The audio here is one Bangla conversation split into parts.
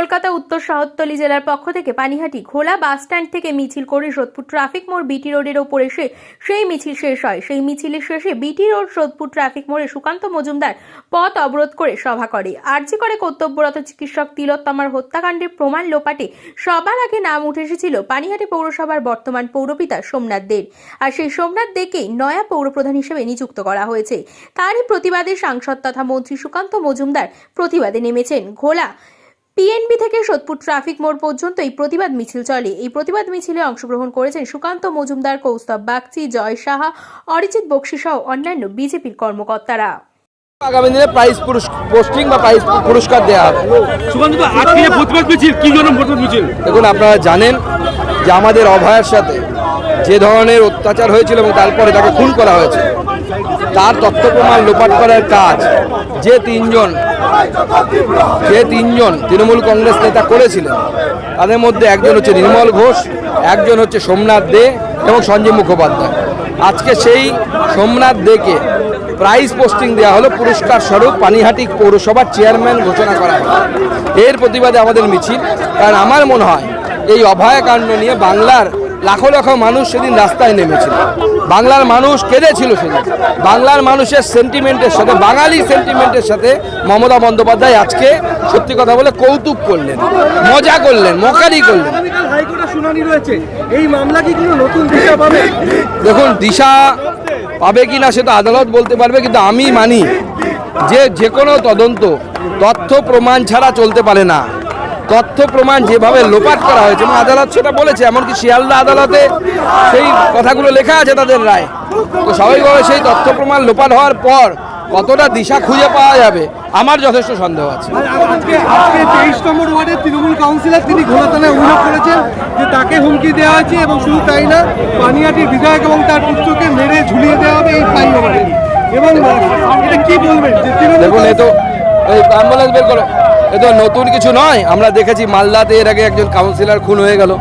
কলকাতা উত্তর শহরতলি জেলার পক্ষ থেকে পানিহাটি ঘোলা বাস স্ট্যান্ড থেকে মিছিল করে সোদপুর ট্রাফিক মোড় বিটি রোডের ওপর এসে সেই মিছিল শেষ হয়। সেই মিছিলের শেষে বিটি রোড সোদপুর ট্রাফিক মোড়ে সুকান্ত মজুমদার পথ অবরোধ করে সভা করে। আরজি করে কর্তব্যরত চিকিৎসক তিলোত্তমার হত্যাকাণ্ডের প্রমাণ লোপাটে সবার আগে নাম উঠে এসেছিল পানিহাটি পৌরসভার বর্তমান পৌরপিতা সোমনাথ দের। আর সেই সোমনাথ দেকে নয়া পৌরপ্রধান হিসেবে নিযুক্ত করা হয়েছে। তারই প্রতিবাদে সাংসদ তথা মন্ত্রী সুকান্ত মজুমদার প্রতিবাদে নেমেছেন। ঘোলা পিএনবি থেকে সোদপুর ট্রাফিক মোড় পর্যন্ত এই প্রতিবাদ মিছিল চলে। এই প্রতিবাদ মিছিলে অংশগ্রহণ করেছেন সুকান্ত মজুমদার, কৌস্তব বাগচি, জয় সাহা, অরিজিৎ বক্সি সহ অন্যান্য বিজেপির কর্মকর্তারা। আগামী দিনে প্রাইজ পোস্টিং বা প্রাইজ পুরস্কার দেওয়া হবে। দেখুন, আপনারা জানেন যে আমাদের অভয়ার সাথে যে ধরনের অত্যাচার হয়েছিল এবং তারপরে তাকে খুন করা হয়েছে, তার তথ্য প্রমাণ লোপাট করার কাজ যে তিনজন তৃণমূল কংগ্রেস নেতা করেছিলেন, তাদের মধ্যে একজন হচ্ছে নির্মল ঘোষ, একজন হচ্ছে সোমনাথ দে এবং সঞ্জীব মুখোপাধ্যায়। আজকে সেই সোমনাথ দেকে প্রাইজ পোস্টিং দেওয়া হলো, পুরস্কার স্বরূপ পানিহাটি পৌরসভার চেয়ারম্যান ঘোষণা করা হলো। এর প্রতিবাদে আমাদের মিছিল। কারণ আমার মনে হয় এই অভয়াকাণ্ড নিয়ে বাংলার লাখো লাখো মানুষ সেদিন রাস্তায় নেমেছিল, বাংলার মানুষ কেঁদেছিল সেদিন। বাংলার মানুষের সেন্টিমেন্টের সাথে, বাঙালি সেন্টিমেন্টের সাথে মমতা বন্দ্যোপাধ্যায় আজকে সত্যি কথা বলে কৌতুক করলেন, মজা করলেন, মকারি করলেন। দেখুন, দিশা পাবে কি না সেটা আদালত বলতে পারবে, কিন্তু আমি মানি যে কোনো তদন্ত তথ্য প্রমাণ ছাড়া চলতে পারে না। তথ্য প্রমাণ যেভাবে লোপাট করা হয়েছে এবং আদালত সেটা বলেছে, এমনকি শিয়ালদা আদালতে সেই কথাগুলো লেখা আছে তাদের রায়। তো স্বাভাবিকভাবে সেই তথ্য প্রমাণ লোপাট হওয়ার পর কতটা দিশা খুঁজে পাওয়া যাবে আমার যথেষ্ট সন্দেহ আছে। আজকে 23 নম্বর ওয়ার্ডের তৃণমূল কাউন্সিলর তিনি ঘোলা থানায় অভিযোগ করেছেন যে তাকে হুমকি দেওয়া হয়েছে এবং শুধু তাই না, পানিহাটির বিধায়ক এবং তার পুত্রকে মেরে ঝুলিয়ে দেওয়া হবে এই ফ্লাইওভারে। এবং এটা কি বলবেন? দেখুন, এ তো এই অ্যাম্বুলেন্স বের করো, এ তো নতুন কিছু নয়। আমরা দেখেছি মালদাতে এর আগে একজন কাউন্সিলর খুন হয়ে গেল।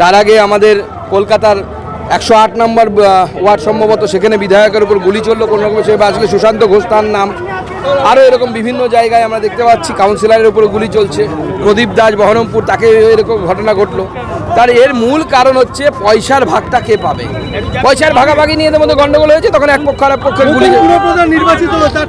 তার আগে আমাদের কলকাতার 108 নম্বর ওয়ার্ড সম্ভবত, সেখানে বিধায়কের উপর গুলি চললো কোনো রকম, সে আসলে সুশান্ত ঘোষ তার নাম। আরও এরকম বিভিন্ন জায়গায় আমরা দেখতে পাচ্ছি কাউন্সিলরের উপরে গুলি চলছে। প্রদীপ দাস বহরমপুর, তাকে এরকম ঘটনা ঘটলো। তার এর মূল কারণ হচ্ছে পয়সার ভাগটা কে পাবে। পয়সার ভাগাভাগি নিয়ে এদের মধ্যে গন্ডগোল হয়েছে, তখন এক পক্ষ আর এক পক্ষের গুলি। নির্বাচিত